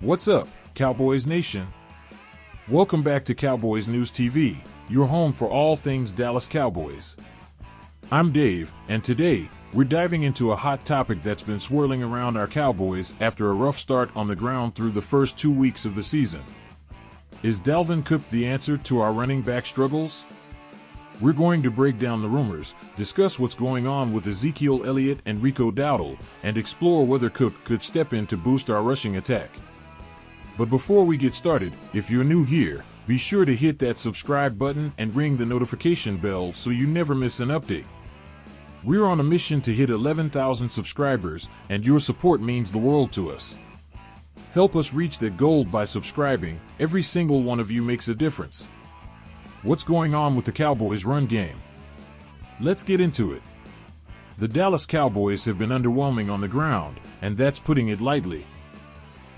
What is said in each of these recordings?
What's up, Cowboys Nation? Welcome back to Cowboys News TV, your home for all things Dallas Cowboys. I'm Dave, and today, we're diving into a hot topic that's been swirling around our Cowboys after a rough start on the ground through the first 2 weeks of the season. Is Dalvin Cook the answer to our running back struggles? We're going to break down the rumors, discuss what's going on with Ezekiel Elliott and Rico Dowdle, and explore whether Cook could step in to boost our rushing attack. But before we get started, if you're new here, be sure to hit that subscribe button and ring the notification bell so you never miss an update. We're on a mission to hit 11,000 subscribers, and your support means the world to us. Help us reach that goal by subscribing. Every single one of you makes a difference. What's going on with the Cowboys' run game? Let's get into it. The Dallas Cowboys have been underwhelming on the ground, and that's putting it lightly.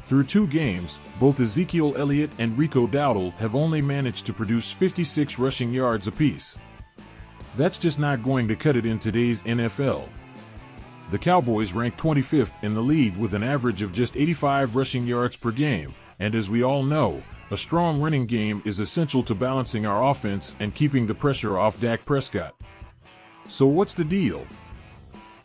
Through 2 games, both Ezekiel Elliott and Rico Dowdle have only managed to produce 56 rushing yards apiece. That's just not going to cut it in today's NFL. The Cowboys rank 25th in the league with an average of just 85 rushing yards per game, and as we all know, a strong running game is essential to balancing our offense and keeping the pressure off Dak Prescott. So what's the deal?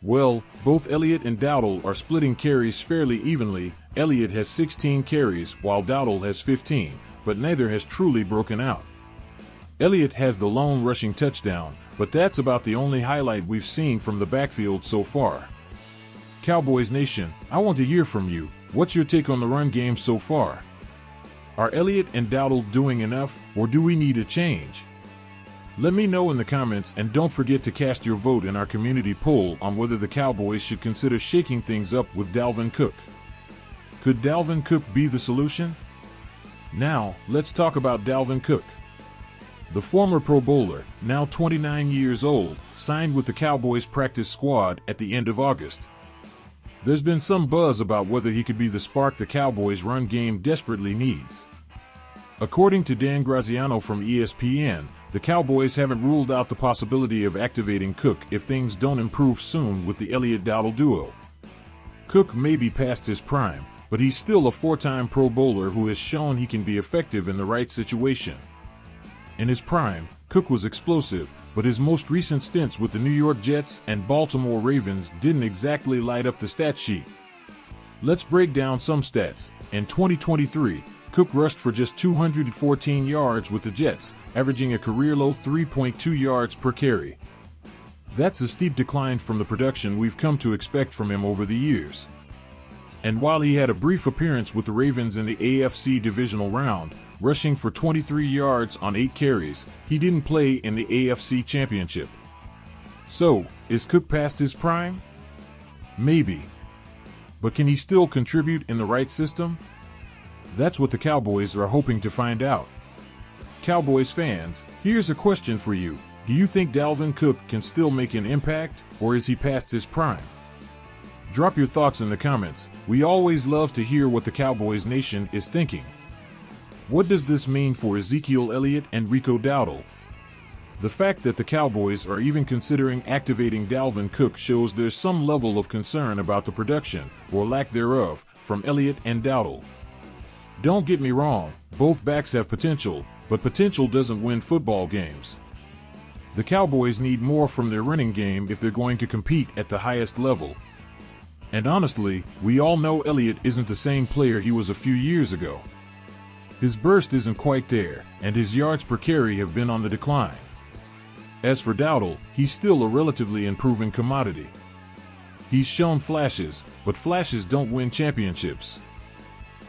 Well, both Elliott and Dowdle are splitting carries fairly evenly. Elliott has 16 carries while Dowdle has 15, but neither has truly broken out. Elliott has the lone rushing touchdown, but that's about the only highlight we've seen from the backfield so far. Cowboys Nation, I want to hear from you. What's your take on the run game so far? Are Elliott and Dowdle doing enough, or do we need a change? Let me know in the comments, and don't forget to cast your vote in our community poll on whether the Cowboys should consider shaking things up with Dalvin Cook. Could Dalvin Cook be the solution? Now, let's talk about Dalvin Cook. The former Pro Bowler, now 29 years old, signed with the Cowboys practice squad at the end of August. There's been some buzz about whether he could be the spark the Cowboys' run game desperately needs. According to Dan Graziano from ESPN, the Cowboys haven't ruled out the possibility of activating Cook if things don't improve soon with the Elliott-Dowdle duo. Cook may be past his prime, but he's still a 4-time Pro Bowler who has shown he can be effective in the right situation. In his prime, Cook was explosive, but his most recent stints with the New York Jets and Baltimore Ravens didn't exactly light up the stat sheet. Let's break down some stats. In 2023, Cook rushed for just 214 yards with the Jets, averaging a career-low 3.2 yards per carry. That's a steep decline from the production we've come to expect from him over the years. And while he had a brief appearance with the Ravens in the AFC divisional round, rushing for 23 yards on 8 carries, he didn't play in the AFC Championship. So, is Cook past his prime? Maybe. But can he still contribute in the right system? That's what the Cowboys are hoping to find out. Cowboys fans, here's a question for you. Do you think Dalvin Cook can still make an impact, or is he past his prime? Drop your thoughts in the comments. We always love to hear what the Cowboys Nation is thinking. What does this mean for Ezekiel Elliott and Rico Dowdle? The fact that the Cowboys are even considering activating Dalvin Cook shows there's some level of concern about the production, or lack thereof, from Elliott and Dowdle. Don't get me wrong, both backs have potential, but potential doesn't win football games. The Cowboys need more from their running game if they're going to compete at the highest level. And honestly, we all know Elliott isn't the same player he was a few years ago. His burst isn't quite there, and his yards per carry have been on the decline. As for Dowdle, he's still a relatively improving commodity. He's shown flashes, but flashes don't win championships.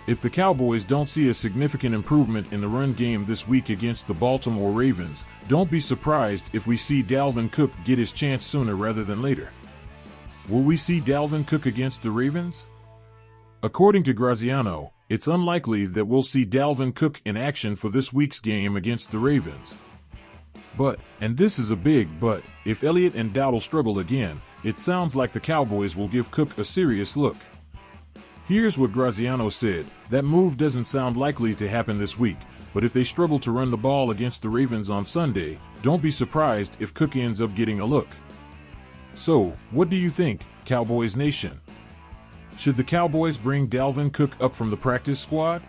If the Cowboys don't see a significant improvement in the run game this week against the Baltimore Ravens, don't be surprised if we see Dalvin Cook get his chance sooner rather than later. Will we see Dalvin Cook against the Ravens? According to Graziano, it's unlikely that we'll see Dalvin Cook in action for this week's game against the Ravens. But, and this is a big but, if Elliott and Dowdle struggle again, it sounds like the Cowboys will give Cook a serious look. Here's what Graziano said: that move doesn't sound likely to happen this week, but if they struggle to run the ball against the Ravens on Sunday, don't be surprised if Cook ends up getting a look. So, what do you think, Cowboys Nation? Should the Cowboys bring Dalvin Cook up from the practice squad?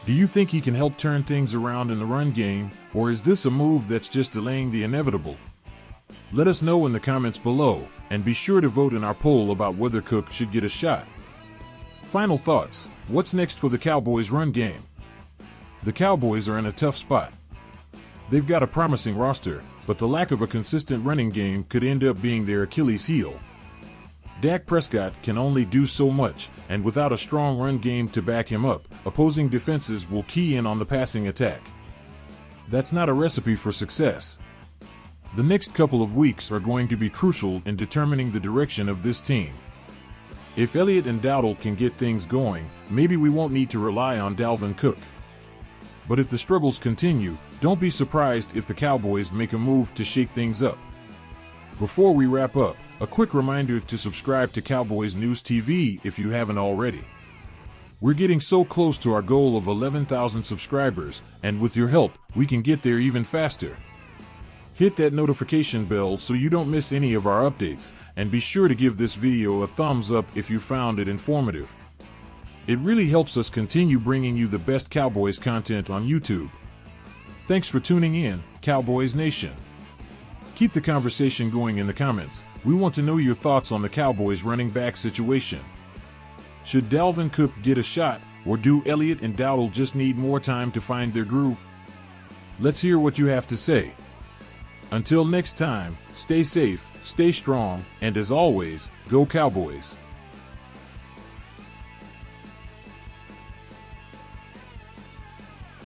Do you think he can help turn things around in the run game, or is this a move that's just delaying the inevitable? Let us know in the comments below, and be sure to vote in our poll about whether Cook should get a shot. Final thoughts: what's next for the Cowboys' run game? The Cowboys are in a tough spot. They've got a promising roster, but the lack of a consistent running game could end up being their Achilles heel. Dak Prescott can only do so much, and without a strong run game to back him up, opposing defenses will key in on the passing attack. That's not a recipe for success. The next couple of weeks are going to be crucial in determining the direction of this team. If Elliott and Dowdle can get things going, maybe we won't need to rely on Dalvin Cook. But if the struggles continue, don't be surprised if the Cowboys make a move to shake things up. Before we wrap up, a quick reminder to subscribe to Cowboys News TV if you haven't already. We're getting so close to our goal of 11,000 subscribers, and with your help, we can get there even faster. Hit that notification bell so you don't miss any of our updates, and be sure to give this video a thumbs up if you found it informative. It really helps us continue bringing you the best Cowboys content on YouTube. Thanks for tuning in, Cowboys Nation. Keep the conversation going in the comments. We want to know your thoughts on the Cowboys running back situation. Should Dalvin Cook get a shot, or do Elliott and Dowdle just need more time to find their groove? Let's hear what you have to say. Until next time, stay safe, stay strong, and as always, go Cowboys.